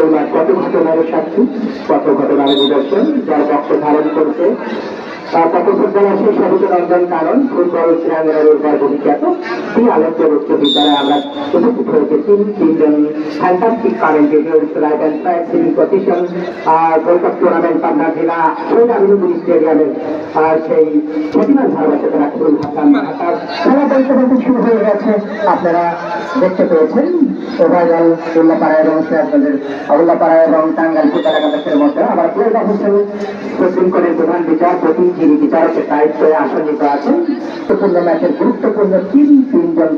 এই মাঠ কত ঘটনার সাক্ষী, কত ঘটনার নিদর্শন, যার পক্ষ ধারণ করছে কত ফুটবল আসে সচেতন কারণ ফুটবল ক্রীড়াঙ্গনের উপর ভবিষ্যৎ এই আলোচ্য উচ্চ বিদ্যালয়ে আমরা উপস্থিত হয়েছে তিনজন fantastic current right and track sieving position gold cup tournament Pabna জেলা শহীদ আমিনুদ্দিন স্টেডিয়ামের সেই প্রতিমান ভালোবাসা রাখুন হাসান ঢাকার খেলা বলতে বলতে শুরু হয়ে গেছে। আপনারা দেখতে পেয়েছেন উভয় দল উল্লাপাড়া এবং সিরাজগঞ্জের উল্লাপাড়া এবং টাঙ্গাইল ফুটবলের মধ্যে আবার প্লে অফ হিসেবে সুপ্রিম কোর্টের প্রধান বিচারপতি যিনি বিচারকের দায়িত্বে আসনিত আছেন। গুরুত্বপূর্ণ ম্যাচের গুরুত্বপূর্ণ তিনজন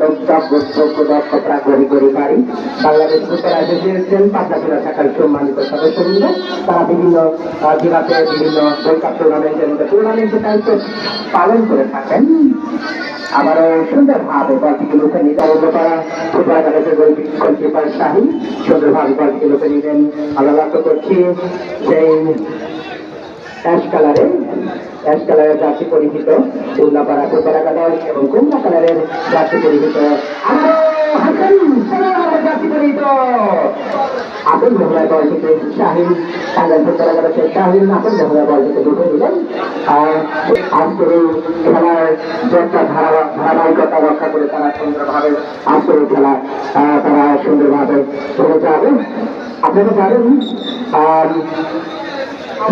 দক্ষতা গড়ি বাড়ি বাংলাদেশ ফুটবল অ্যাসোসিয়েশন পাবনা জেলা শাখার সম্মানিত সদস্যবৃন্দ, তারা বিভিন্ন জেলাতে বিভিন্ন গোল্ড কাপ টুর্নামেন্টের মধ্যে টুর্নামেন্টের দায়িত্ব পালন করে থাকেন। আবারও সুন্দরভাবে বলটিকে লুকে নিতে উল্লাপাড়া ফুটবল একাডেমির গোলকিপার শাহী সুন্দরভাবে বলটিকে লুকে নিলেন। আমরা লক্ষ্য করছি সেই অ্যাশ কালারের জার্সি পরিহিত উল্লাপাড়া ফুটবল একাদশ এবং কমলা কালারের জার্সি পরিহিত আপন মহলায় বল থেকে শাহিন টাঙ্গাইল ফুটবল একাদশের শাহিন আপন মহলায় বল থেকে ঢুকে দিলেন। আজকের এই খেলার একটা ধারাবাহিকতা রক্ষা করে তারা সুন্দরভাবে আজকের এই খেলা তারা সুন্দরভাবে চলে যাবে। আপনারা জানেন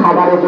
খাবারের